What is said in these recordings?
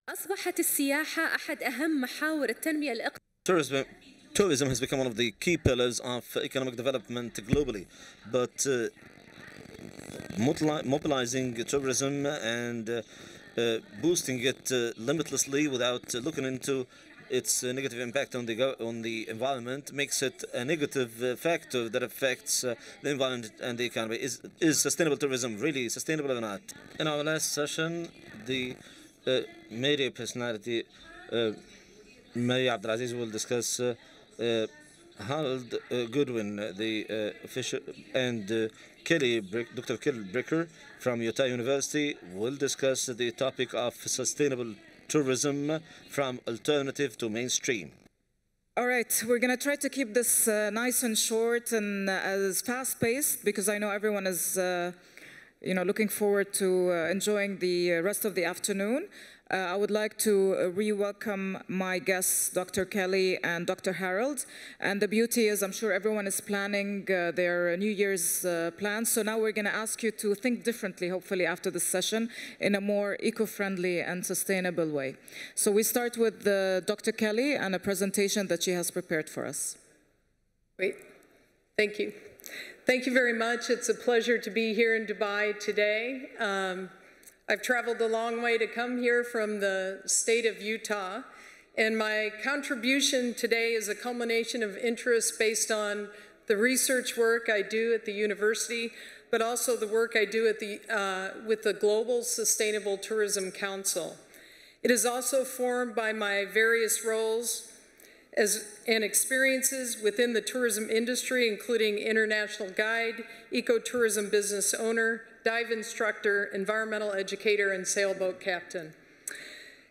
أصبحت السياحة أحد أهم محاور التنمية الاقتصادية. Tourism has become one of the key pillars of economic development globally, but mobilizing tourism and boosting it limitlessly without looking into its negative impact on the environment makes it a negative factor that affects the environment and the economy. Is sustainable tourism really sustainable or not? In our last session, the media personality Mary Abdelaziz will discuss Harold Goodwin, the official, and Dr. Kelly Bricker from Utah University will discuss the topic of sustainable tourism from alternative to mainstream. All right, we're going to try to keep this nice and short and as fast-paced because I know everyone is looking forward to enjoying the rest of the afternoon. I would like to re-welcome my guests, Dr. Kelly and Dr. Harold. And the beauty is, I'm sure everyone is planning their New Year's plans. So now we're going to ask you to think differently, hopefully, after this session in a more eco-friendly and sustainable way. So we start with Dr. Kelly and a presentation that she has prepared for us. Great. Thank you. Thank you very much. It's a pleasure to be here in Dubai today. I've traveled a long way to come here from the state of Utah, and my contribution today is a culmination of interests based on the research work I do at the university, but also the work I do at with the Global Sustainable Tourism Council. It is also formed by my various roles and experiences within the tourism industry, including international guide, ecotourism business owner, dive instructor, environmental educator, and sailboat captain.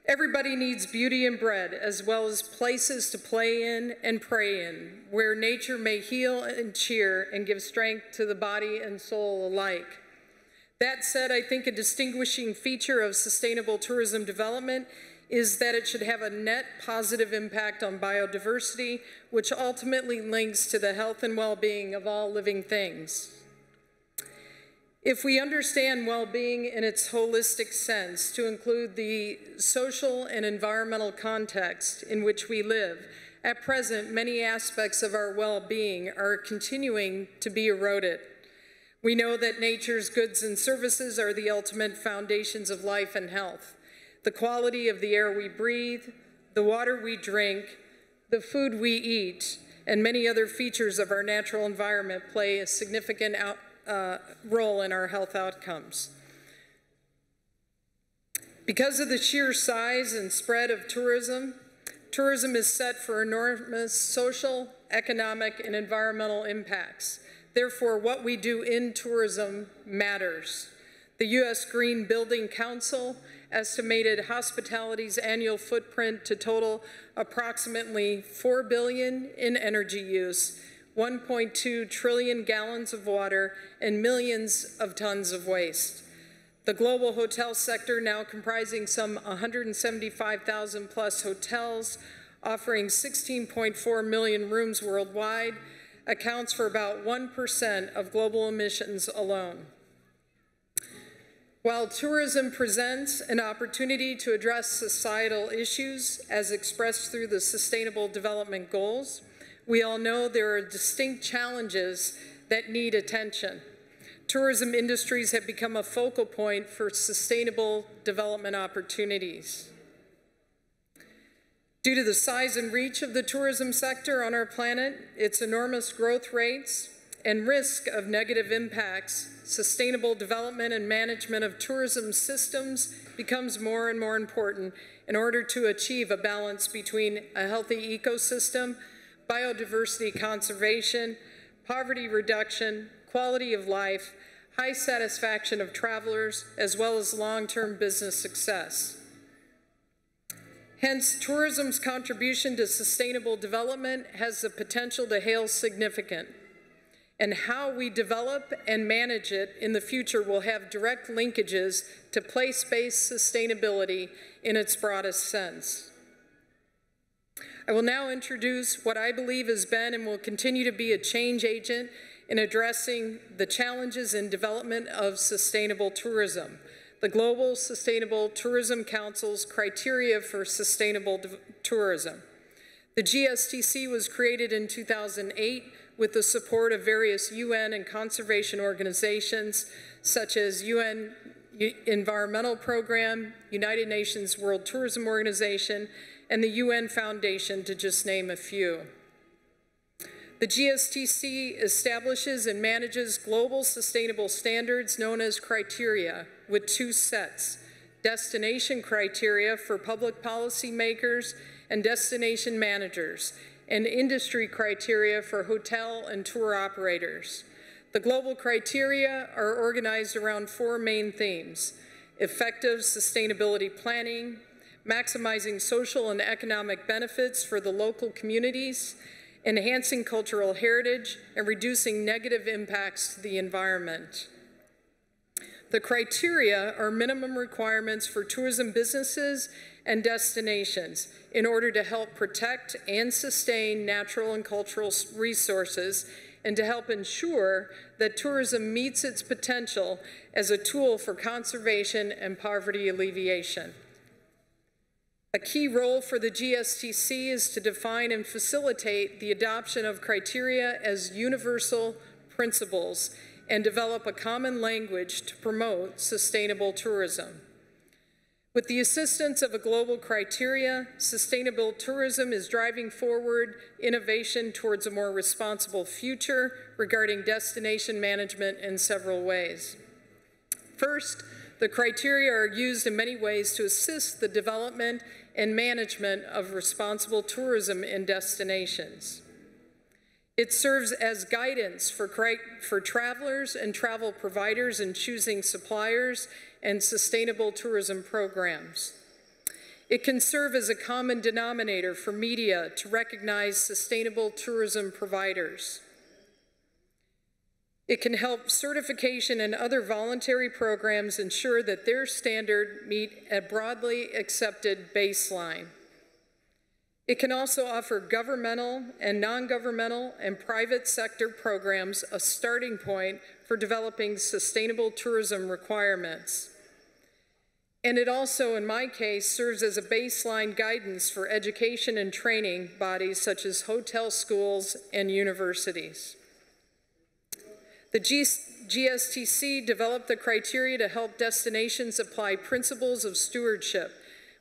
Everybody needs beauty and bread, as well as places to play in and pray in, where nature may heal and cheer and give strength to the body and soul alike. That said, I think a distinguishing feature of sustainable tourism development is that it should have a net positive impact on biodiversity, which ultimately links to the health and well-being of all living things. If we understand well-being in its holistic sense to include the social and environmental context in which we live, at present, many aspects of our well-being are continuing to be eroded. We know that nature's goods and services are the ultimate foundations of life and health. The quality of the air we breathe, the water we drink, the food we eat, and many other features of our natural environment play a significant role in our health outcomes. Because of the sheer size and spread of tourism, tourism is set for enormous social, economic, and environmental impacts. Therefore, what we do in tourism matters. The U.S. Green Building Council estimated hospitality's annual footprint to total approximately 4 billion in energy use, 1.2 trillion gallons of water, and millions of tons of waste. The global hotel sector, now comprising some 175,000 plus hotels, offering 16.4 million rooms worldwide, accounts for about 1% of global emissions alone. While tourism presents an opportunity to address societal issues as expressed through the Sustainable Development Goals, we all know there are distinct challenges that need attention. Tourism industries have become a focal point for sustainable development opportunities. Due to the size and reach of the tourism sector on our planet, its enormous growth rates, and risk of negative impacts, sustainable development and management of tourism systems becomes more and more important in order to achieve a balance between a healthy ecosystem, biodiversity conservation, poverty reduction, quality of life, high satisfaction of travelers, as well as long-term business success. Hence, tourism's contribution to sustainable development has the potential to hail significant. And how we develop and manage it in the future will have direct linkages to place-based sustainability in its broadest sense. I will now introduce what I believe has been and will continue to be a change agent in addressing the challenges in development of sustainable tourism, the Global Sustainable Tourism Council's criteria for sustainable tourism. The GSTC was created in 2008 with the support of various UN and conservation organizations such as UN Environmental Program, United Nations World Tourism Organization, and the UN Foundation, to just name a few. The GSTC establishes and manages global sustainable standards known as criteria with two sets: destination criteria for public policy makers and destination managers, and industry criteria for hotel and tour operators. The global criteria are organized around four main themes: effective sustainability planning, maximizing social and economic benefits for the local communities, enhancing cultural heritage, and reducing negative impacts to the environment. The criteria are minimum requirements for tourism businesses and destinations in order to help protect and sustain natural and cultural resources, and to help ensure that tourism meets its potential as a tool for conservation and poverty alleviation. A key role for the GSTC is to define and facilitate the adoption of criteria as universal principles and develop a common language to promote sustainable tourism. With the assistance of a global criteria, sustainable tourism is driving forward innovation towards a more responsible future regarding destination management in several ways. First, the criteria are used in many ways to assist the development and management of responsible tourism in destinations. It serves as guidance for travelers and travel providers in choosing suppliers and sustainable tourism programs. It can serve as a common denominator for media to recognize sustainable tourism providers. It can help certification and other voluntary programs ensure that their standard meet a broadly accepted baseline. It can also offer governmental and non-governmental and private sector programs a starting point for developing sustainable tourism requirements. And it also, in my case, serves as a baseline guidance for education and training bodies such as hotel schools and universities. The GSTC developed the criteria to help destinations apply principles of stewardship,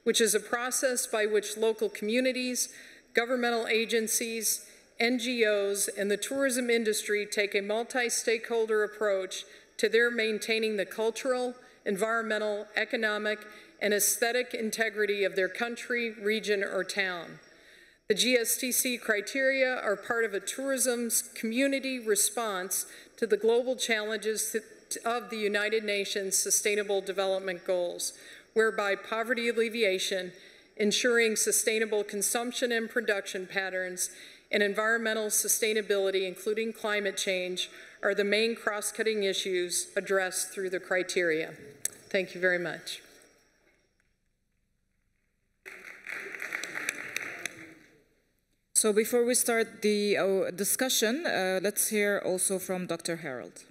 which is a process by which local communities, governmental agencies, NGOs, and the tourism industry take a multi-stakeholder approach to their maintaining the cultural, environmental, economic, and aesthetic integrity of their country, region, or town. The GSTC criteria are part of a tourism's community response to the global challenges of the United Nations Sustainable Development Goals, whereby poverty alleviation, ensuring sustainable consumption and production patterns, and environmental sustainability, including climate change, are the main cross-cutting issues addressed through the criteria. Thank you very much. So before we start the discussion, let's hear also from Dr. Harold.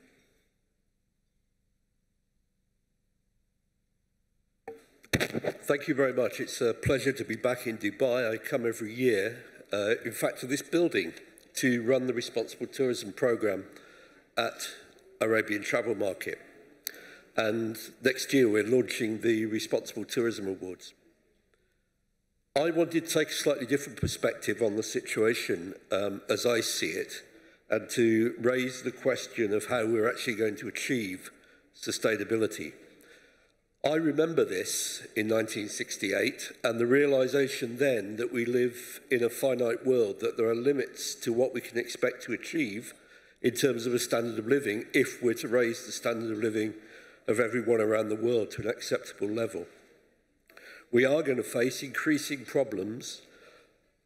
Thank you very much. It's a pleasure to be back in Dubai. I come every year, in fact, to this building to run the Responsible Tourism Programme at Arabian Travel Market. And next year, we're launching the Responsible Tourism Awards. I wanted to take a slightly different perspective on the situation as I see it, and to raise the question of how we're actually going to achieve sustainability. I remember this in 1968, and the realization then that we live in a finite world, that there are limits to what we can expect to achieve in terms of a standard of living if we're to raise the standard of living of everyone around the world to an acceptable level. We are going to face increasing problems,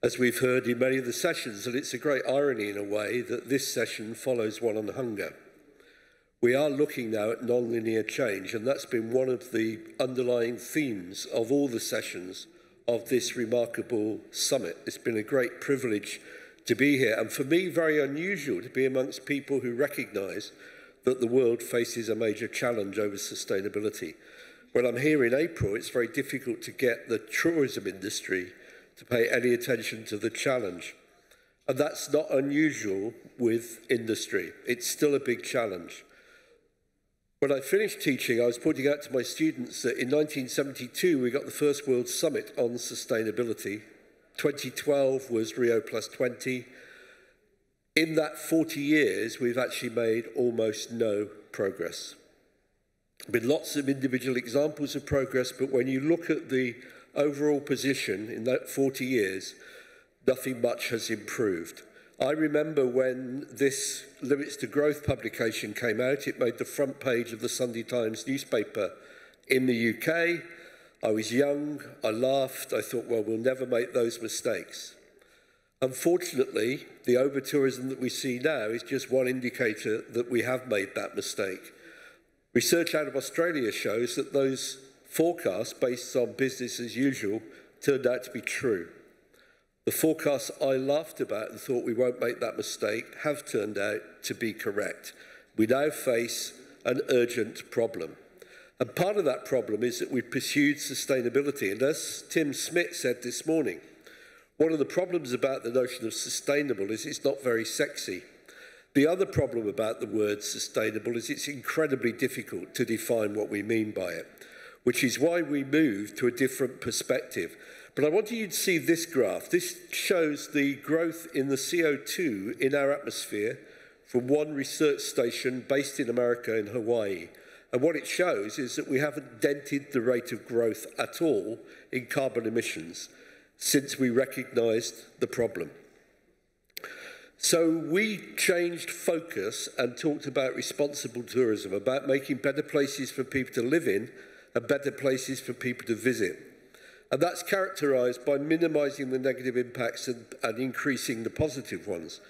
as we've heard in many of the sessions, and it's a great irony in a way that this session follows one on hunger. We are looking now at non-linear change, and that's been one of the underlying themes of all the sessions of this remarkable summit. It's been a great privilege to be here, and for me, very unusual to be amongst people who recognise that the world faces a major challenge over sustainability. When I'm here in April, it's very difficult to get the tourism industry to pay any attention to the challenge. And that's not unusual with industry. It's still a big challenge. When I finished teaching, I was pointing out to my students that in 1972, we got the first World Summit on sustainability. 2012 was Rio Plus 20. In that 40 years, we've actually made almost no progress. There have been lots of individual examples of progress, but when you look at the overall position in that 40 years, nothing much has improved. I remember when this Limits to Growth publication came out, it made the front page of the Sunday Times newspaper in the UK. I was young, I laughed, I thought, well, we'll never make those mistakes. Unfortunately, the over-tourism that we see now is just one indicator that we have made that mistake. Research out of Australia shows that those forecasts based on business as usual turned out to be true. The forecasts I laughed about and thought we won't make that mistake have turned out to be correct. We now face an urgent problem. And part of that problem is that we've pursued sustainability. And as Tim Smith said this morning, one of the problems about the notion of sustainable is it's not very sexy. The other problem about the word sustainable is it's incredibly difficult to define what we mean by it, which is why we moved to a different perspective. But I want you to see this graph. This shows the growth in the CO2 in our atmosphere from one research station based in America in Hawaii. And what it shows is that we haven't dented the rate of growth at all in carbon emissions since we recognized the problem. So we changed focus and talked about responsible tourism, about making better places for people to live in and better places for people to visit. And that's characterized by minimizing the negative impacts and increasing the positive ones.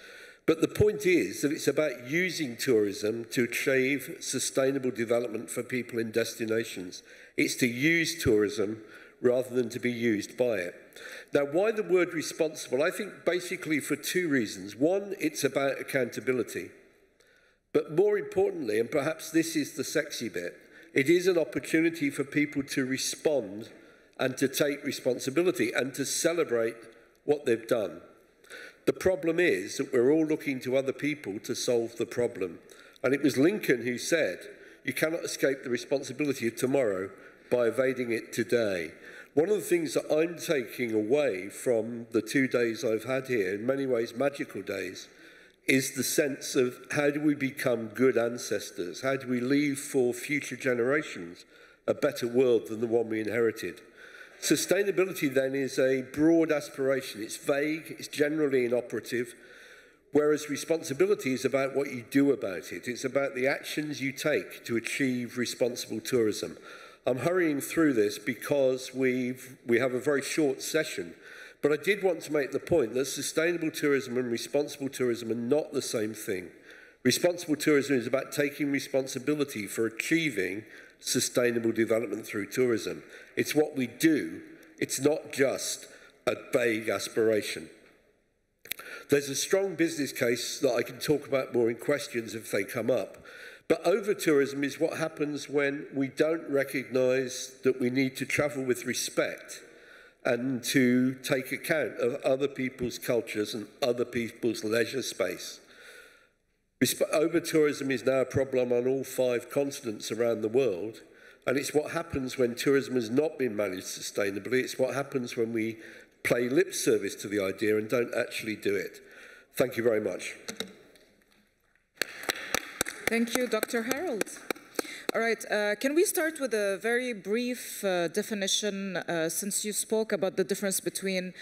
But the point is that it's about using tourism to achieve sustainable development for people in destinations. It's to use tourism rather than to be used by it. Now, why the word responsible? I think basically for two reasons. One, it's about accountability. But more importantly, and perhaps this is the sexy bit, it is an opportunity for people to respond and to take responsibility and to celebrate what they've done. The problem is that we're all looking to other people to solve the problem. And it was Lincoln who said, you cannot escape the responsibility of tomorrow by evading it today. One of the things that I'm taking away from the 2 days I've had here, in many ways magical days, is the sense of how do we become good ancestors? How do we leave for future generations a better world than the one we inherited? Sustainability then is a broad aspiration. It's vague, it's generally inoperative, whereas responsibility is about what you do about it. It's about the actions you take to achieve responsible tourism. I'm hurrying through this because we have a very short session, but I did want to make the point that sustainable tourism and responsible tourism are not the same thing. Responsible tourism is about taking responsibility for achieving sustainable development through tourism. It's what we do. It's not just a vague aspiration. There's a strong business case that I can talk about more in questions if they come up. But over-tourism is what happens when we don't recognize that we need to travel with respect and to take account of other people's cultures and other people's leisure space. Over-tourism is now a problem on all 5 continents around the world, and it's what happens when tourism has not been managed sustainably. It's what happens when we pay lip service to the idea and don't actually do it. Thank you very much. Thank you, Dr. Harold. All right, can we start with a very brief definition, since you spoke about the difference between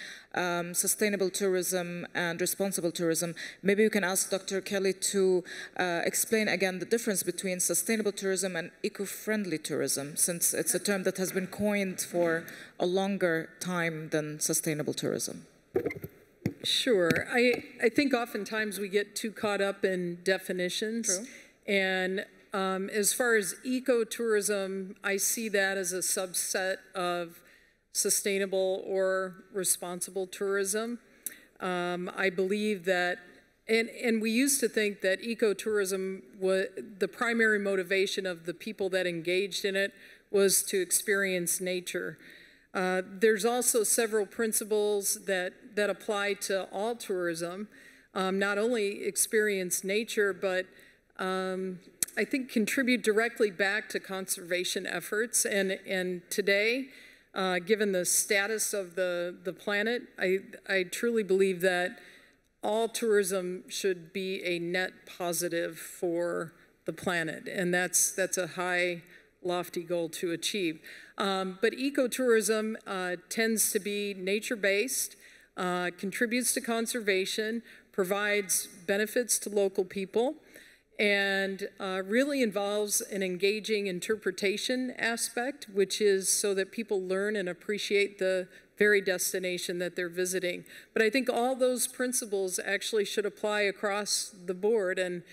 sustainable tourism and responsible tourism. Maybe you can ask Dr. Kelly to explain again the difference between sustainable tourism and eco-friendly tourism, since it's a term that has been coined for a longer time than sustainable tourism. Sure. I think oftentimes we get too caught up in definitions. True. And as far as ecotourism, I see that as a subset of sustainable or responsible tourism. I believe that, and we used to think that ecotourism, the primary motivation of the people that engaged in it was to experience nature. There's also several principles that apply to all tourism, not only experience nature, but I think contribute directly back to conservation efforts. And today, given the status of the planet, I truly believe that all tourism should be a net positive for the planet. And that's a high, lofty goal to achieve. But ecotourism tends to be nature-based, contributes to conservation, provides benefits to local people, and really involves an engaging interpretation aspect, which is so that people learn and appreciate the very destination that they're visiting. But I think all those principles actually should apply across the board. And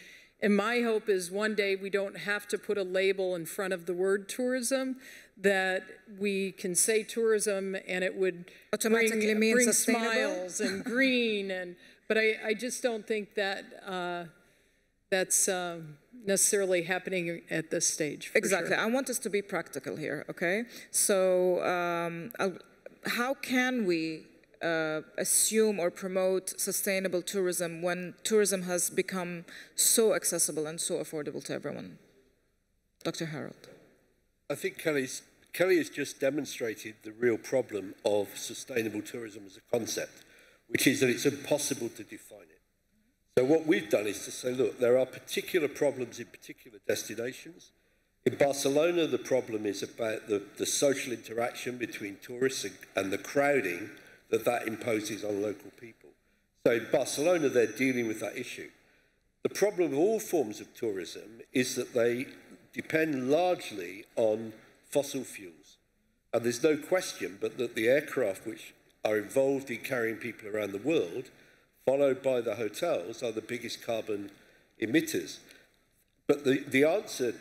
my hope is one day we don't have to put a label in front of the word tourism, that we can say tourism and it would automatically bring smiles and green. But I just don't think that that's necessarily happening at this stage. Exactly. Sure. I want us to be practical here, okay? So how can we assume or promote sustainable tourism when tourism has become so accessible and so affordable to everyone? Dr. Harold. I think Kelly has just demonstrated the real problem of sustainable tourism as a concept, which is that it's impossible to define it. So what we've done is to say, look, there are particular problems in particular destinations. In Barcelona, the problem is about the social interaction between tourists and the crowding that imposes on local people. So in Barcelona, they're dealing with that issue. The problem with all forms of tourism is that they depend largely on fossil fuels. And there's no question but that the aircraft which are involved in carrying people around the world, followed by the hotels, are the biggest carbon emitters. But the answer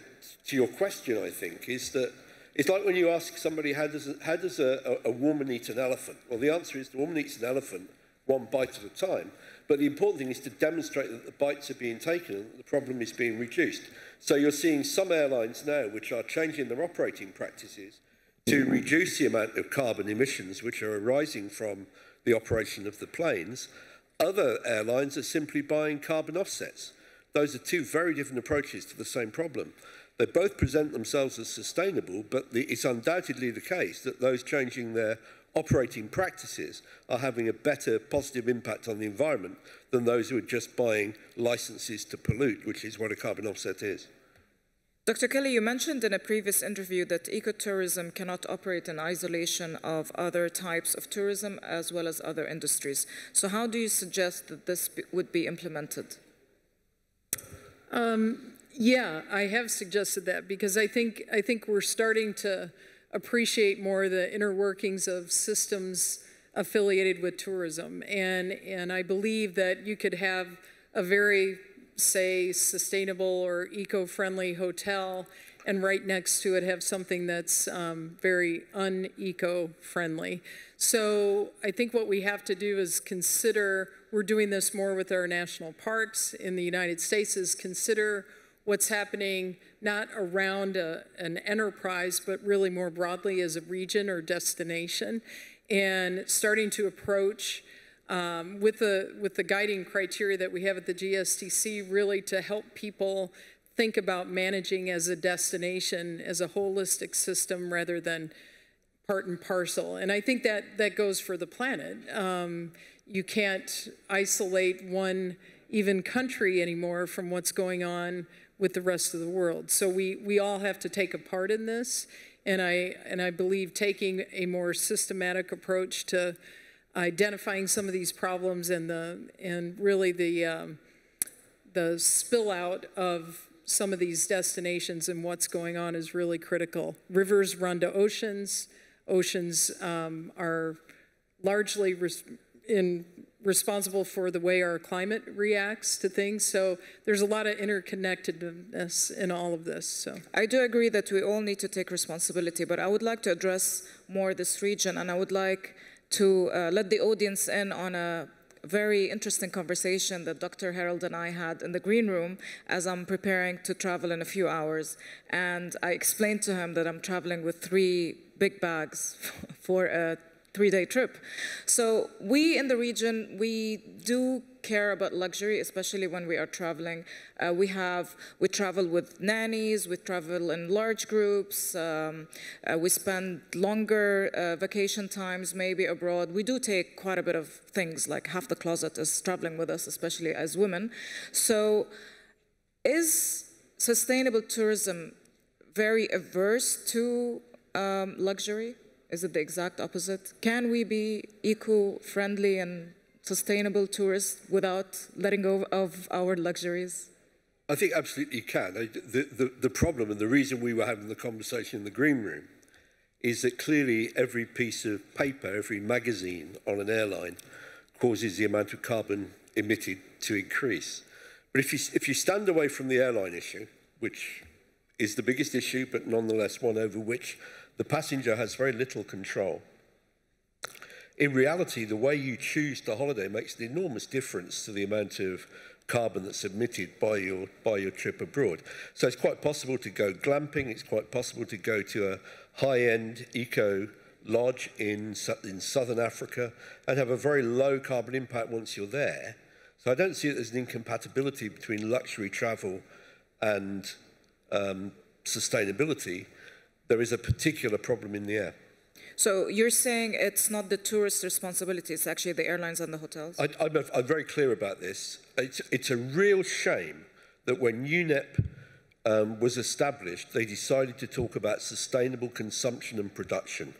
to your question, I think, is that it's like when you ask somebody, how does a woman eat an elephant? Well, the answer is the woman eats an elephant one bite at a time. But the important thing is to demonstrate that the bites are being taken and that the problem is being reduced. So you're seeing some airlines now which are changing their operating practices to reduce the amount of carbon emissions which are arising from the operation of the planes. Other airlines are simply buying carbon offsets. Those are two very different approaches to the same problem. They both present themselves as sustainable, but it's undoubtedly the case that those changing their operating practices are having a better positive impact on the environment than those who are just buying licenses to pollute, which is what a carbon offset is. Dr. Kelly, you mentioned in a previous interview that ecotourism cannot operate in isolation of other types of tourism as well as other industries. So how do you suggest that this would be implemented? Yeah, I have suggested that because I think we're starting to appreciate more the inner workings of systems affiliated with tourism. And I believe that you could have a very, say, sustainable or eco-friendly hotel and right next to it have something that's very un-eco-friendly. So I think what we have to do is consider, we're doing this more with our national parks in the United States, is consider what's happening not around an enterprise, but really more broadly as a region or destination, and starting to approach with the guiding criteria that we have at the GSTC, really to help people think about managing as a destination, as a holistic system rather than part and parcel. And I think that goes for the planet. You can't isolate one even country anymore from what's going on with the rest of the world. So we all have to take a part in this, and I believe taking a more systematic approach to identifying some of these problems and really the spill out of some of these destinations and what's going on is really critical. Rivers run to oceans. Oceans are largely responsible for the way our climate reacts to things. So there's a lot of interconnectedness in all of this. So I do agree that we all need to take responsibility, but I would like to address more this region, and I would like to let the audience in on a very interesting conversation that Dr. Harold and I had in the green room as I'm preparing to travel in a few hours. And I explained to him that I'm traveling with 3 big bags for a 3-day trip. So we in the region, we do care about luxury, especially when we are traveling. We travel with nannies, we travel in large groups, we spend longer vacation times maybe abroad. We do take quite a bit of things, like half the closet is traveling with us, especially as women. So is sustainable tourism very averse to luxury? Is it the exact opposite? Can we be eco-friendly and sustainable tourists without letting go of our luxuries? I think absolutely you can. The problem and the reason we were having the conversation in the green room is that clearly every piece of paper, every magazine on an airline causes the amount of carbon emitted to increase. But if you stand away from the airline issue, which is the biggest issue, but nonetheless one over which the passenger has very little control. In reality, the way you choose to holiday makes an enormous difference to the amount of carbon that's emitted by your trip abroad. So it's quite possible to go glamping, it's quite possible to go to a high-end eco lodge in southern Africa and have a very low carbon impact once you're there. So I don't see it as an incompatibility between luxury travel and sustainability. There is a particular problem in the air. So you're saying it's not the tourist's responsibility, it's actually the airlines and the hotels? I'm very clear about this. It's a real shame that when UNEP was established, they decided to talk about sustainable consumption and production.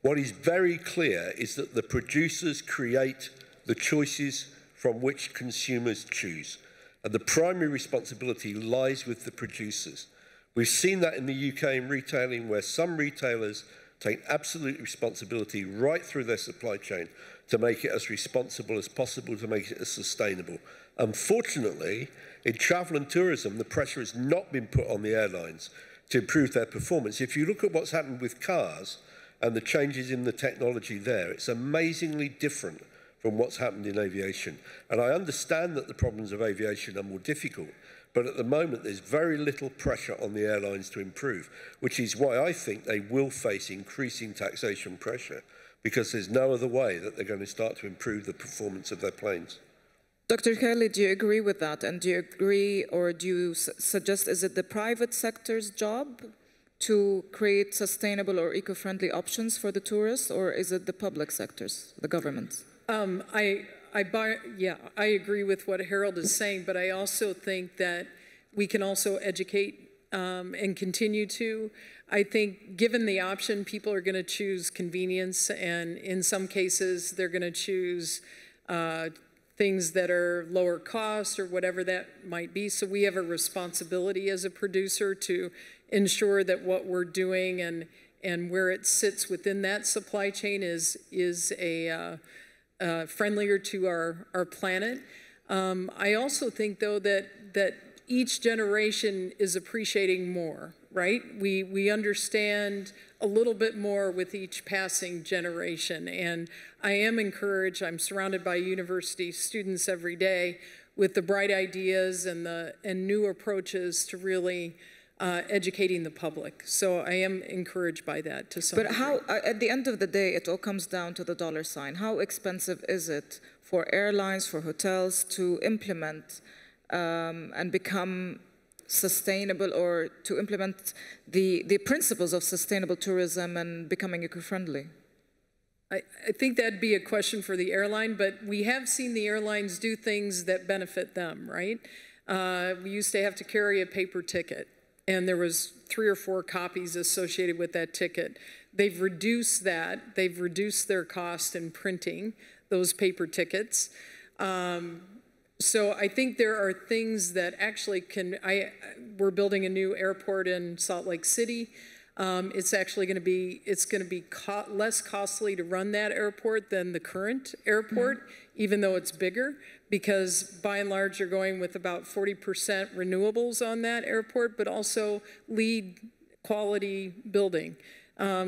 What is very clear is that the producers create the choices from which consumers choose. And the primary responsibility lies with the producers. We've seen that in the UK in retailing, where some retailers take absolute responsibility right through their supply chain to make it as responsible as possible, to make it as sustainable. Unfortunately, in travel and tourism, the pressure has not been put on the airlines to improve their performance. If you look at what's happened with cars and the changes in the technology there, it's amazingly different from what's happened in aviation. And I understand that the problems of aviation are more difficult, but at the moment, there's very little pressure on the airlines to improve, which is why I think they will face increasing taxation pressure, because there's no other way that they're going to start to improve the performance of their planes. Dr. Kelly, do you agree with that? And do you agree, or do you suggest, is it the private sector's job to create sustainable or eco-friendly options for the tourists, or is it the public sector's, the government's? I agree with what Harold is saying, but I also think that we can also educate and continue to. I think given the option, people are going to choose convenience, and in some cases, they're going to choose things that are lower cost or whatever that might be. So we have a responsibility as a producer to ensure that what we're doing and where it sits within that supply chain is friendlier to our planet. I also think, though, that each generation is appreciating more, right? We understand a little bit more with each passing generation. And I am encouraged, I'm surrounded by university students every day with the bright ideas and new approaches to really educating the public. So I am encouraged by that to some degree. How, at the end of the day, it all comes down to the dollar sign. How expensive is it for airlines, for hotels to implement and become sustainable, or to implement the principles of sustainable tourism and becoming eco-friendly? I think that'd be a question for the airline, but we have seen the airlines do things that benefit them, right? We used to have to carry a paper ticket, and there was 3 or 4 copies associated with that ticket. They've reduced that. They've reduced their cost in printing those paper tickets. So I think there are things that actually we're building a new airport in Salt Lake City. It's actually going to be less costly to run that airport than the current airport, even though it's bigger, because by and large you're going with about 40% renewables on that airport, but also LEED quality building.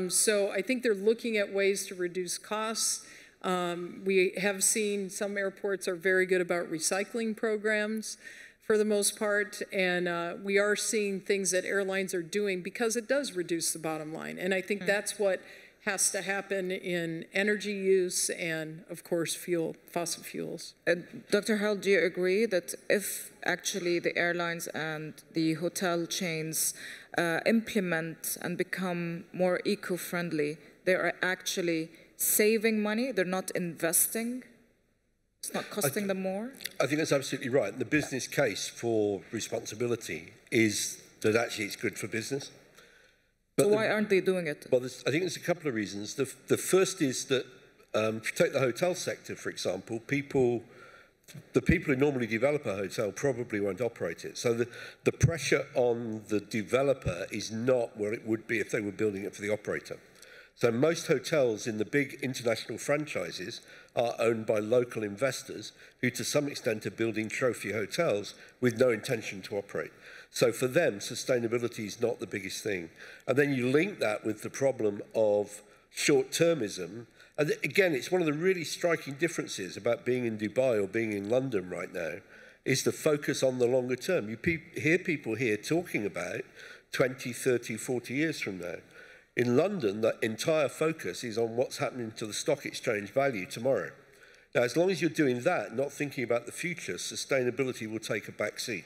So I think they're looking at ways to reduce costs. We have seen some airports are very good about recycling programs for the most part, and we are seeing things that airlines are doing because it does reduce the bottom line. And I think that's what has to happen in energy use and, of course, fossil fuels. Dr. Held, do you agree that if actually the airlines and the hotel chains implement and become more eco-friendly, they are actually saving money, they're not investing? It's not costing them more? I think that's absolutely right. The business case for responsibility is that actually it's good for business. But so why aren't they doing it? Well, I think there's a couple of reasons. The first is that if you take the hotel sector, for example, the people who normally develop a hotel probably won't operate it. So the pressure on the developer is not where it would be if they were building it for the operator. So most hotels in the big international franchises are owned by local investors who to some extent are building trophy hotels with no intention to operate. So for them, sustainability is not the biggest thing. And then you link that with the problem of short-termism. And again, it's one of the really striking differences about being in Dubai or being in London right now, is the focus on the longer term. You hear people here talking about 20, 30, 40 years from now. In London, the entire focus is on what's happening to the stock exchange value tomorrow. Now, as long as you're doing that, not thinking about the future, sustainability will take a back seat.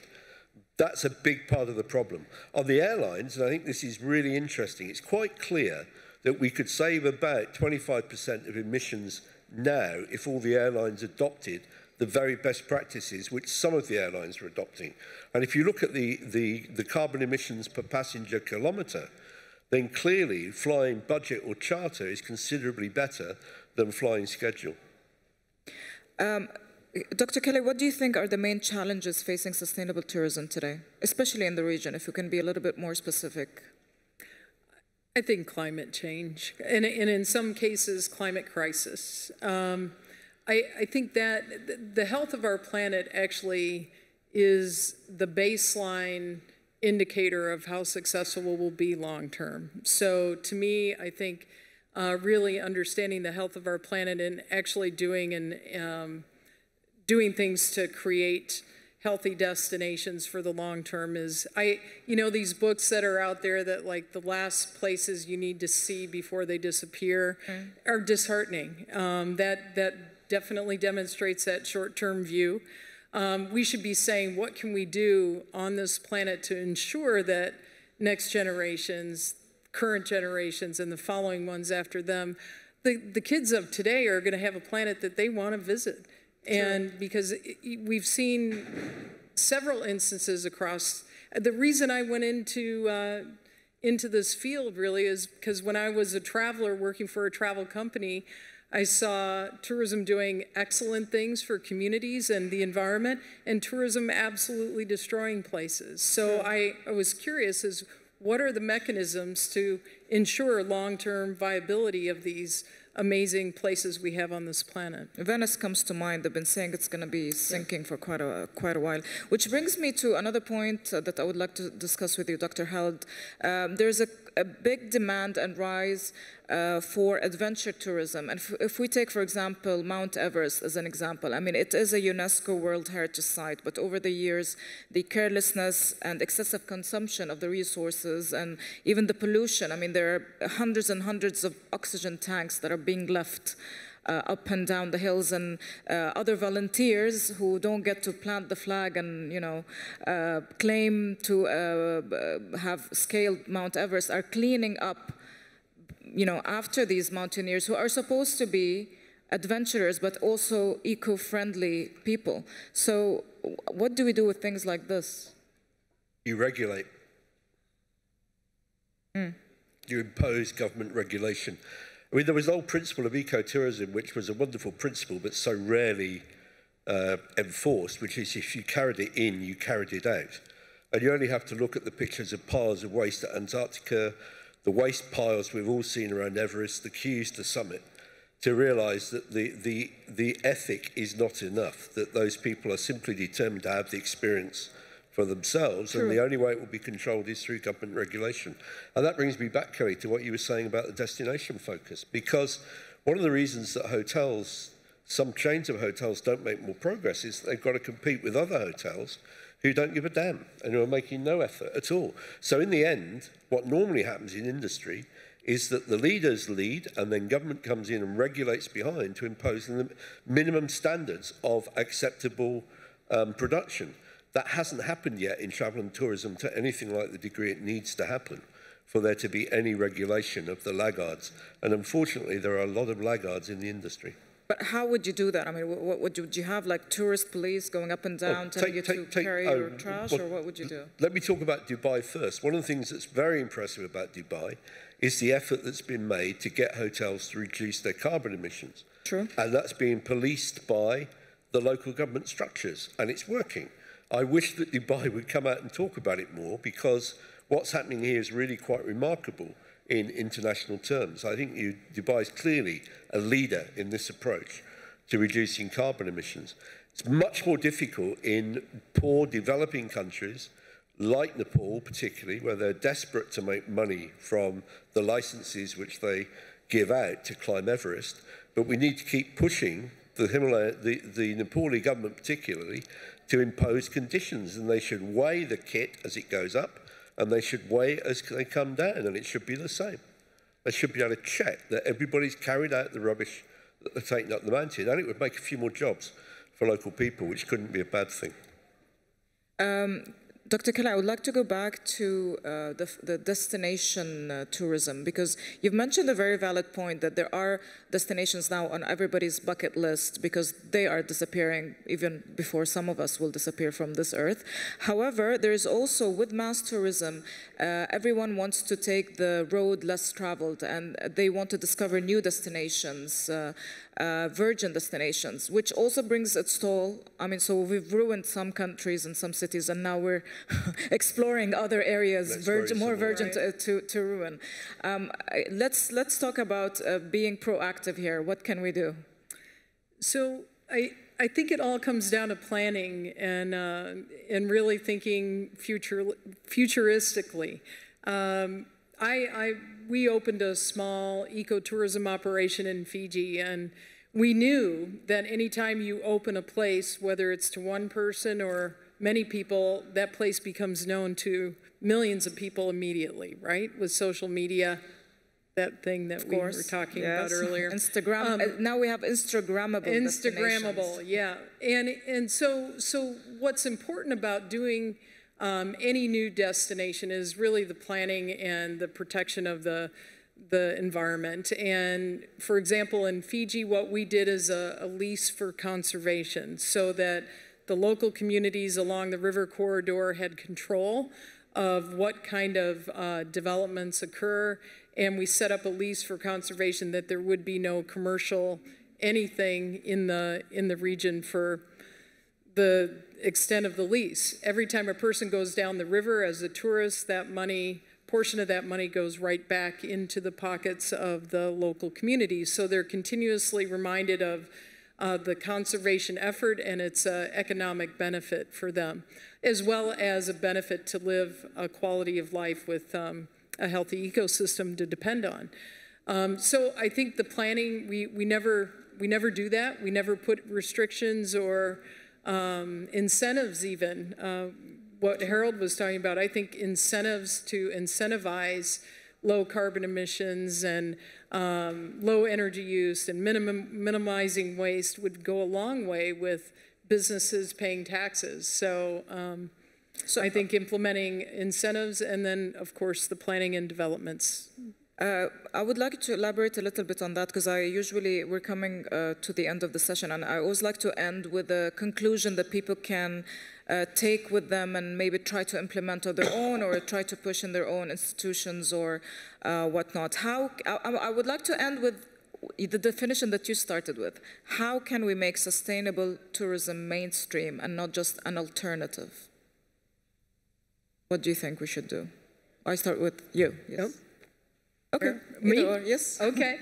That's a big part of the problem. On the airlines, and I think this is really interesting, it's quite clear that we could save about 25% of emissions now if all the airlines adopted the very best practices which some of the airlines are adopting. And if you look at the carbon emissions per passenger kilometre, then clearly flying budget or charter is considerably better than flying schedule. Dr. Kelly, what do you think are the main challenges facing sustainable tourism today, especially in the region, if you can be a little bit more specific? I think climate change, and in some cases, climate crisis. I think that the health of our planet actually is the baseline indicator of how successful we'll be long term. So to me, I think really understanding the health of our planet and actually doing things to create healthy destinations for the long term is, these books that are out there that like the last places you need to see before they disappear are disheartening. That definitely demonstrates that short-term view. We should be saying, what can we do on this planet to ensure that next generations, current generations, and the following ones after them, the kids of today are going to have a planet that they want to visit. And because we've seen several instances across, the reason I went into this field really is because when I was a traveler working for a travel company, I saw tourism doing excellent things for communities and the environment, and tourism absolutely destroying places. So I was curious as what are the mechanisms to ensure long-term viability of these amazing places we have on this planet. Venice comes to mind. They've been saying it's going to be sinking for quite a while. Which brings me to another point that I would like to discuss with you, Dr. Held. There's a big demand and rise for adventure tourism. And if we take, for example, Mount Everest as an example, I mean, it is a UNESCO World Heritage Site, but over the years, the carelessness and excessive consumption of the resources and even the pollution, I mean, there are hundreds and hundreds of oxygen tanks that are being left up and down the hills, and other volunteers who don't get to plant the flag and, claim to have scaled Mount Everest are cleaning up, after these mountaineers who are supposed to be adventurers but also eco-friendly people. So what do we do with things like this? You regulate. You impose government regulation. I mean, there was the old principle of ecotourism, which was a wonderful principle, but so rarely enforced, which is if you carried it in, you carried it out. And you only have to look at the pictures of piles of waste at Antarctica, the waste piles we've all seen around Everest, the queues to summit, to realise that the ethic is not enough, that those people are simply determined to have the experience for themselves, and the only way it will be controlled is through government regulation. And that brings me back, Kelly, to what you were saying about the destination focus, because One of the reasons that hotels, some chains of hotels don't make more progress is they've got to compete with other hotels who don't give a damn and who are making no effort at all. So in the end, what normally happens in industry is that the leaders lead and then government comes in and regulates behind to impose the minimum standards of acceptable production. That hasn't happened yet in travel and tourism to anything like the degree it needs to happen for there to be any regulation of the laggards. And unfortunately, there are a lot of laggards in the industry. But how would you do that? I mean, what would you have, like tourist police going up and down telling you to carry your trash, or what would you do? Let me talk about Dubai first. One of the things that's very impressive about Dubai is the effort that's been made to get hotels to reduce their carbon emissions. True. And that's being policed by the local government structures, and it's working. I wish that Dubai would come out and talk about it more, because what's happening here is really quite remarkable in international terms. I think Dubai is clearly a leader in this approach to reducing carbon emissions. It's much more difficult in poor developing countries, like Nepal particularly, where they're desperate to make money from the licenses which they give out to climb Everest. But we need to keep pushing the Nepali government particularly to impose conditions, and they should weigh the kit as it goes up, and they should weigh as they come down, and it should be the same. They should be able to check that everybody's carried out the rubbish that they're taking up the mountain, and it would make a few more jobs for local people, which couldn't be a bad thing. Dr. Kelly, I would like to go back to the destination tourism, because you've mentioned a very valid point that there are destinations now on everybody's bucket list because they are disappearing even before some of us will disappear from this earth. However, there is also, with mass tourism, everyone wants to take the road less traveled, and they want to discover new destinations, virgin destinations, which also brings its toll. I mean, so we've ruined some countries and some cities, and now we're exploring other areas, more virgin to ruin. Let's talk about being proactive here. What can we do? So I think it all comes down to planning and really thinking futuristically. We opened a small ecotourism operation in Fiji, and we knew that anytime you open a place, whether it's to one person or many people, that place becomes known to millions of people immediately, right? With social media, that thing that we were talking about earlier. Instagram. Now we have Instagrammable Instagrammable, yeah. And so what's important about doing any new destination is really the planning and the protection of the environment. And for example, in Fiji, what we did is a lease for conservation, so that the local communities along the river corridor had control of what kind of developments occur, and we set up a lease for conservation that there would be no commercial anything in the region for the extent of the lease. Every time a person goes down the river as a tourist, that money, portion of that money goes right back into the pockets of the local communities. So they're continuously reminded of the conservation effort and its economic benefit for them, as well as a benefit to live a quality of life with a healthy ecosystem to depend on. So I think the planning, we never do that. We never put restrictions or incentives even. What Harold was talking about, I think incentives to incentivize low carbon emissions and low energy use and minimizing waste would go a long way with businesses paying taxes. So I think implementing incentives, and then of course the planning and developments. I would like to elaborate a little bit on that, because we're coming to the end of the session, and I always like to end with a conclusion that people can take with them and maybe try to implement on their own, or try to push in their own institutions or whatnot. I would like to end with the definition that you started with. How can we make sustainable tourism mainstream and not just an alternative? What do you think we should do? I start with you. Yes. Yep. Okay. Me? Yes. Okay.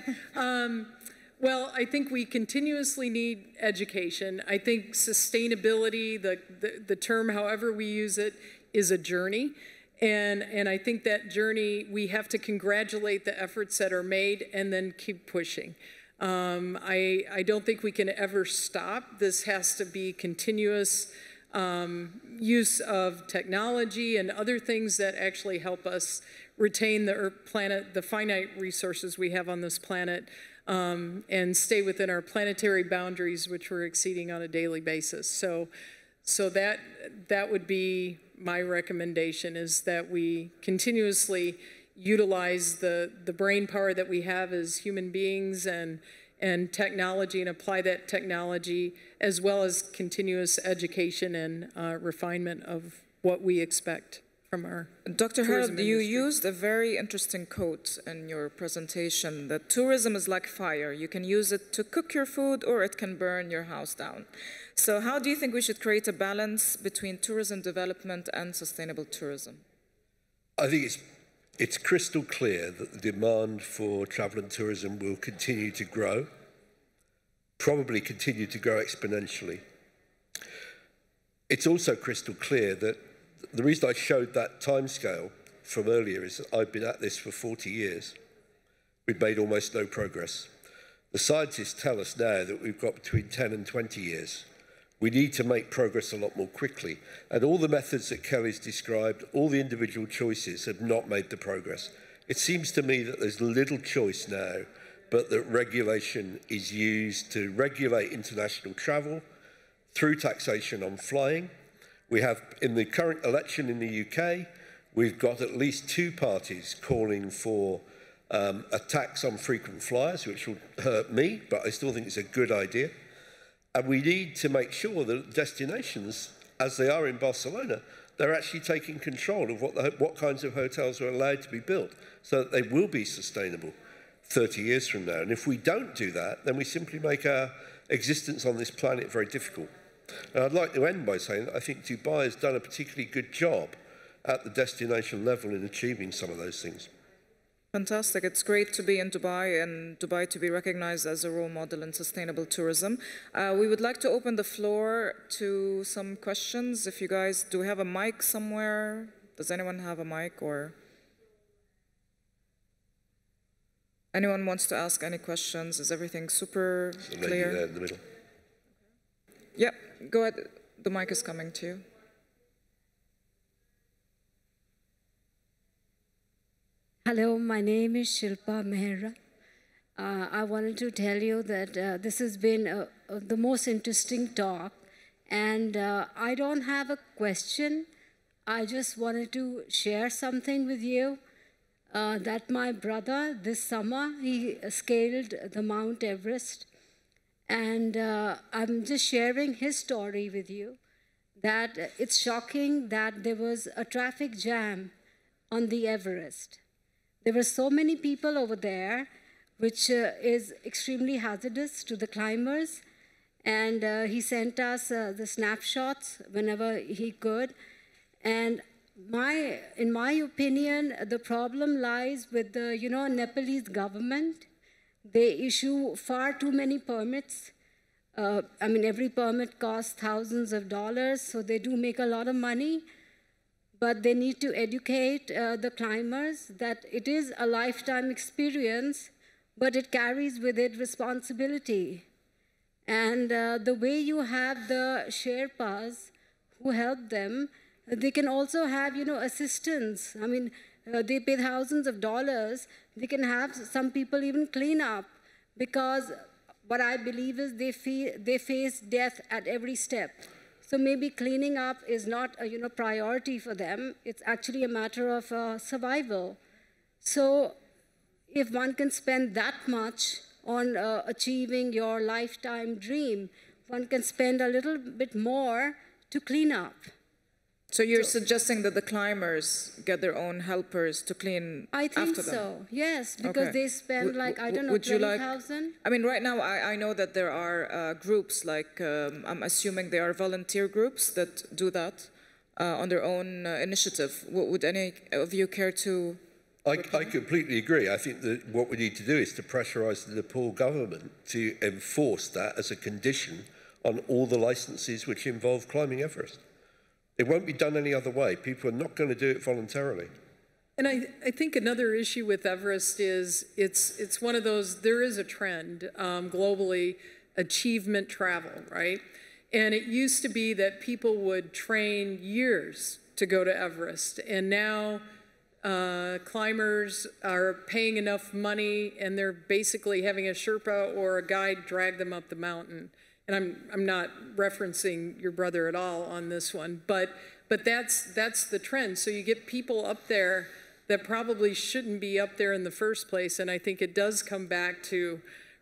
Well, I think we continuously need education. I think sustainability, the term, however we use it, is a journey. And I think that journey, we have to congratulate the efforts that are made and then keep pushing. I don't think we can ever stop. This has to be continuous use of technology and other things that actually help us retain the planet, the finite resources we have on this planet, and stay within our planetary boundaries, which we're exceeding on a daily basis. So that would be my recommendation, is that we continuously utilize the brain power that we have as human beings and technology, and apply that technology, as well as continuous education and refinement of what we expect from our Dr. tourism Harold, you industry. used a very interesting quote in your presentation, that tourism is like fire. You can use it to cook your food, or it can burn your house down. So how do you think we should create a balance between tourism development and sustainable tourism? I think it's crystal clear that the demand for travel and tourism will continue to grow, probably continue to grow exponentially. It's also crystal clear that the reason I showed that timescale from earlier is that I've been at this for 40 years. We've made almost no progress. The scientists tell us now that we've got between 10 and 20 years. We need to make progress a lot more quickly. And all the methods that Kelly's described, all the individual choices have not made the progress. It seems to me that there's little choice now, but that regulation is used to regulate international travel through taxation on flying. We have, in the current election in the UK, we've got at least two parties calling for a tax on frequent flyers, which will hurt me, but I still think it's a good idea. And we need to make sure that destinations, as they are in Barcelona, they're actually taking control of what kinds of hotels are allowed to be built, so that they will be sustainable 30 years from now. And if we don't do that, then we simply make our existence on this planet very difficult. And I'd like to end by saying that I think Dubai has done a particularly good job at the destination level in achieving some of those things. Fantastic. It's great to be in Dubai, and Dubai to be recognized as a role model in sustainable tourism. We would like to open the floor to some questions. If you guys, do we have a mic somewhere? Does anyone have a mic, or anyone wants to ask any questions? Is everything super The clear? lady there in the middle. Yep, go ahead. The mic is coming to you. Hello, my name is Shilpa Mehra. I wanted to tell you that this has been the most interesting talk, and I don't have a question. I just wanted to share something with you, that my brother this summer, he scaled the Mount Everest, and I'm just sharing his story with you, that it's shocking that there was a traffic jam on the Everest. There were so many people over there, which is extremely hazardous to the climbers. And he sent us the snapshots whenever he could. And in my opinion, the problem lies with the Nepalese government. They issue far too many permits. Every permit costs thousands of dollars, so they do make a lot of money. But they need to educate the climbers that it is a lifetime experience, but it carries with it responsibility. And the way you have the Sherpas who help them, they can also have, assistance. They pay thousands of dollars. They can have some people even clean up, because what I believe is they face death at every step. So maybe cleaning up is not a priority for them. It's actually a matter of survival. So if one can spend that much on achieving your lifetime dream, one can spend a little bit more to clean up. So you're suggesting that the climbers get their own helpers to clean after them? I think so, yes, because they spend I don't know, 20,000. Right now I know that there are groups, I'm assuming they are volunteer groups that do that on their own initiative. Would any of you care to? I completely agree. I think that what we need to do is to pressurize the Nepal government to enforce that as a condition on all the licenses which involve climbing Everest. It won't be done any other way. People are not going to do it voluntarily. And I think another issue with Everest is it's one of those, there is a trend globally, achievement travel, right? And it used to be that people would train years to go to Everest, and now climbers are paying enough money and they're basically having a Sherpa or a guide drag them up the mountain. And I'm not referencing your brother at all on this one, but that's the trend. So you get people up there that probably shouldn't be up there in the first place, and I think it does come back to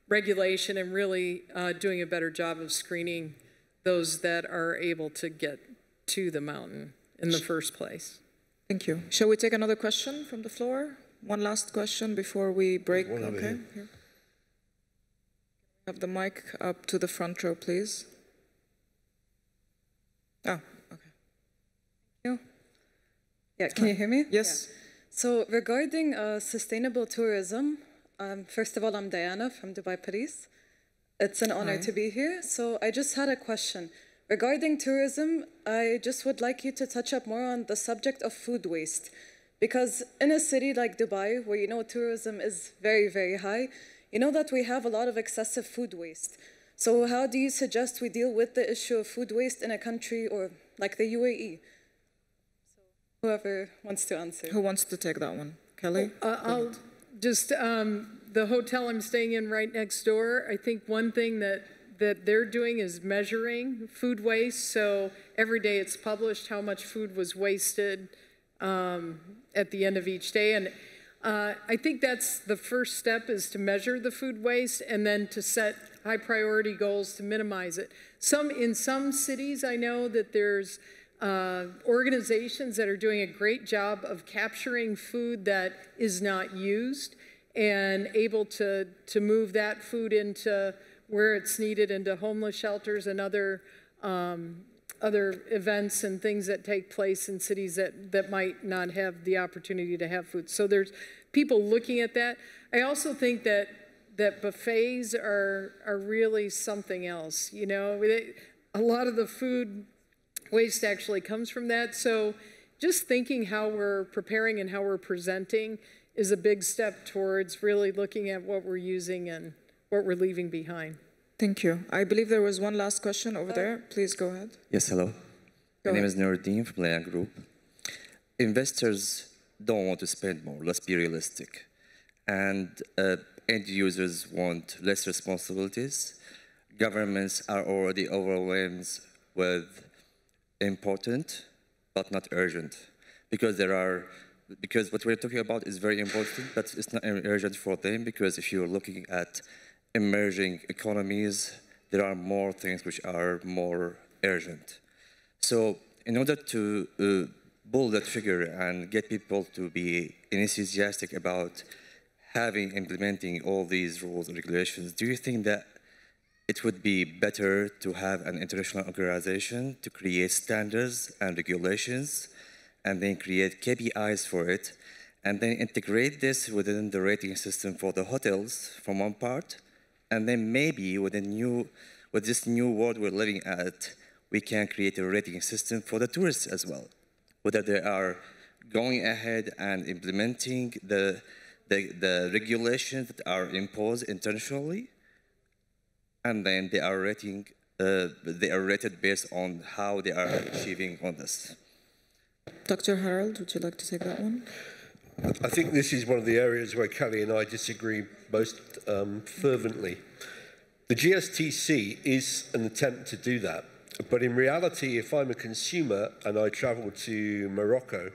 regulation and really doing a better job of screening those that are able to get to the mountain in the first place. Thank you. Shall we take another question from the floor? One last question before we break. Okay. Here. Have the mic up to the front row, please. Oh, okay. Thank you. Yeah, can you hear me? Yes. Yeah. So regarding sustainable tourism, first of all, I'm Diana from Dubai Paris. It's an honor to be here. So I just had a question. Regarding tourism, I just would like you to touch up more on the subject of food waste. Because in a city like Dubai, where you know tourism is very, very high, you know that we have a lot of excessive food waste. So how do you suggest we deal with the issue of food waste in a country or like the UAE? So whoever wants to answer. Who wants to take that one? Kelly? I'll just, the hotel I'm staying in right next door, I think one thing that they're doing is measuring food waste. So every day it's published how much food was wasted at the end of each day. And I think that's the first step, is to measure the food waste and then to set high priority goals to minimize it. In some cities, I know that there's organizations that are doing a great job of capturing food that is not used and able to move that food into where it's needed, into homeless shelters and other events and things that take place in cities that might not have the opportunity to have food. So there's people looking at that. I also think that buffets are really something else. You know, a lot of the food waste actually comes from that. So just thinking how we're preparing and how we're presenting is a big step towards really looking at what we're using and what we're leaving behind. Thank you. I believe there was one last question over there. Please go ahead. Yes, hello. My name is Nuruddin from Leon Group. Investors don't want to spend more, let's be realistic. And end users want less responsibilities. Governments are already overwhelmed with important but not urgent, because what we're talking about is very important, but it's not urgent for them, because if you're looking at emerging economies, there are more things which are more urgent. So in order to build that figure and get people to be enthusiastic about implementing all these rules and regulations, do you think that it would be better to have an international organization to create standards and regulations and then create KPIs for it, and then integrate this within the rating system for the hotels from one part, and then maybe with this new world we're living at, we can create a rating system for the tourists as well, whether they are going ahead and implementing the regulations that are imposed internationally, and then they are rated based on how they are achieving on this. Dr. Harold, would you like to take that one? I think this is one of the areas where Kelly and I disagree most fervently. The GSTC is an attempt to do that, but in reality, if I'm a consumer and I travel to Morocco,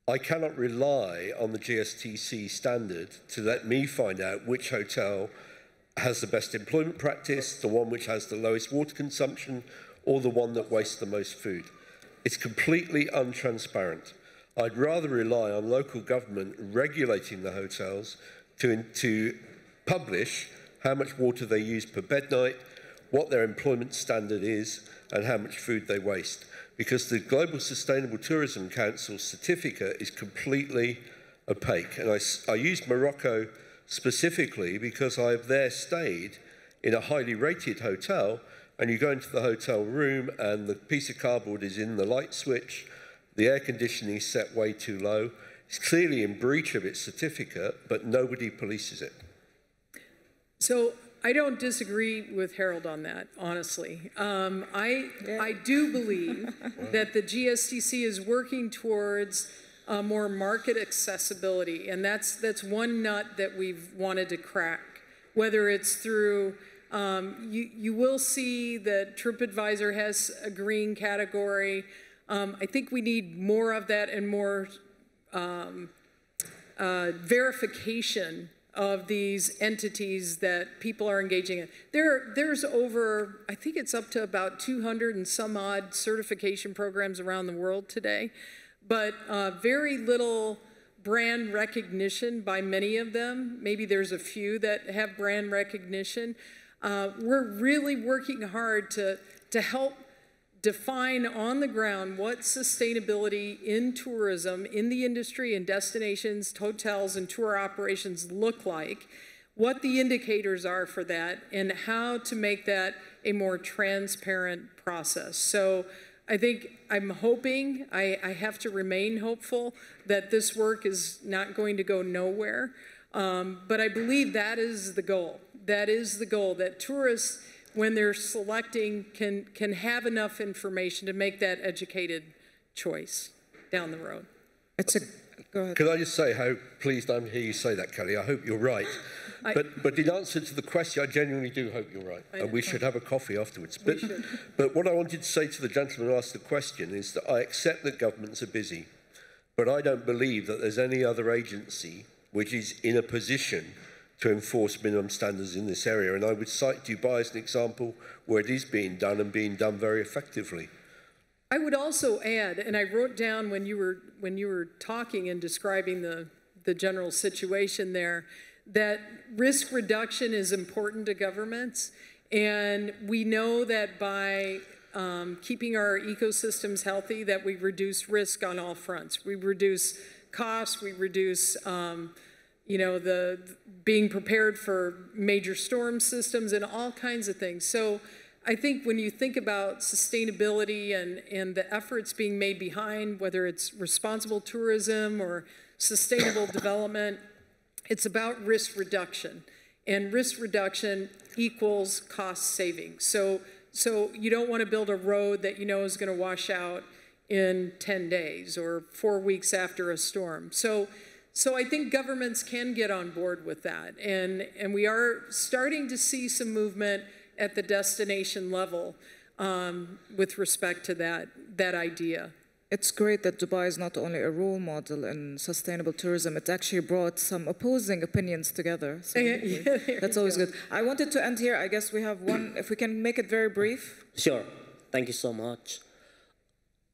I cannot rely on the GSTC standard to let me find out which hotel has the best employment practice, the one which has the lowest water consumption, or the one that wastes the most food. It's completely untransparent. I'd rather rely on local government regulating the hotels to publish how much water they use per bed night, what their employment standard is, and how much food they waste. Because the Global Sustainable Tourism Council certificate is completely opaque. And I use Morocco specifically because I've there stayed in a highly rated hotel, and you go into the hotel room and the piece of cardboard is in the light switch, the air conditioning is set way too low, It's clearly in breach of its certificate, but nobody polices it. So I don't disagree with Harold on that, honestly. I do believe that the GSTC is working towards more market accessibility, and that's one nut that we've wanted to crack, whether it's through, you will see that TripAdvisor has a green category. I think we need more of that and more verification of these entities that people are engaging in. There's over, I think it's up to about 200 and some odd certification programs around the world today, but very little brand recognition by many of them. Maybe there's a few that have brand recognition. We're really working hard to help define on the ground what sustainability in tourism, in the industry, in destinations, hotels, and tour operations look like, what the indicators are for that, and how to make that a more transparent process. So I think I'm hoping, I have to remain hopeful that this work is not going to go nowhere, but I believe that is the goal. That is the goal, that tourists, when they're selecting, can have enough information to make that educated choice down the road. Go ahead. Could I just say how pleased I'm to hear you say that, Kelly? I hope you're right. But in answer to the question, I genuinely do hope you're right. And we should have a coffee afterwards. But what I wanted to say to the gentleman who asked the question is that I accept that governments are busy, but I don't believe that there's any other agency which is in a position to enforce minimum standards in this area. And I would cite Dubai as an example where it is being done and being done very effectively. I would also add, and I wrote down when you were talking and describing the general situation there, that risk reduction is important to governments. And we know that by keeping our ecosystems healthy, that we reduce risk on all fronts. We reduce costs, we reduce the being prepared for major storm systems and all kinds of things. So I think when you think about sustainability and the efforts being made behind, whether it's responsible tourism or sustainable development, it's about risk reduction. And risk reduction equals cost savings. So you don't want to build a road that you know is going to wash out in 10 days or 4 weeks after a storm. So I think governments can get on board with that. And we are starting to see some movement at the destination level with respect to that idea. It's great that Dubai is not only a role model in sustainable tourism, it actually brought some opposing opinions together. So that's always good. I wanted to end here. I guess we have one, if we can make it very brief. Sure. Thank you so much.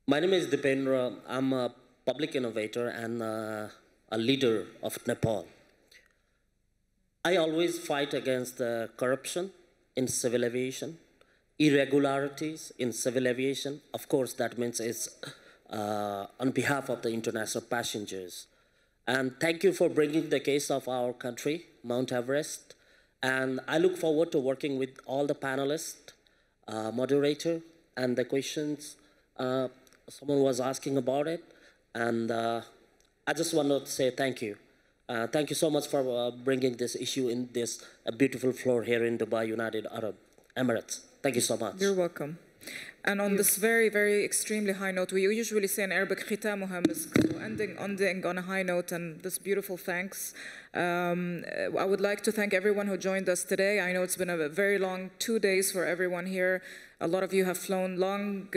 My name is Dipendra. I'm a public innovator and a leader of Nepal. I always fight against the corruption in civil aviation, irregularities in civil aviation. Of course, that means it's on behalf of the international passengers. And thank you for bringing the case of our country, Mount Everest. And I look forward to working with all the panelists, moderator, and the questions someone was asking about it. And I just want to say thank you. Thank you so much for bringing this issue in this beautiful floor here in Dubai, United Arab Emirates. Thank you so much. You're welcome. And on this very, very extremely high note, we usually say in Arabic, ختامها مسك, so ending on a high note, and this beautiful thanks. I would like to thank everyone who joined us today. I know it's been a very long 2 days for everyone here. A lot of you have flown long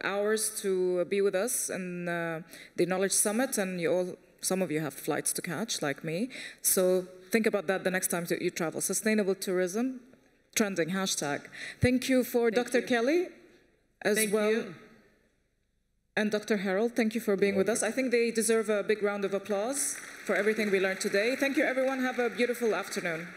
hours to be with us in the Knowledge Summit, and some of you have flights to catch, like me. So think about that the next time you travel. Sustainable tourism, trending hashtag. Thank you for Dr. Kelly as well. And Dr. Harold, thank you for being with us. I think they deserve a big round of applause for everything we learned today. Thank you, everyone. Have a beautiful afternoon.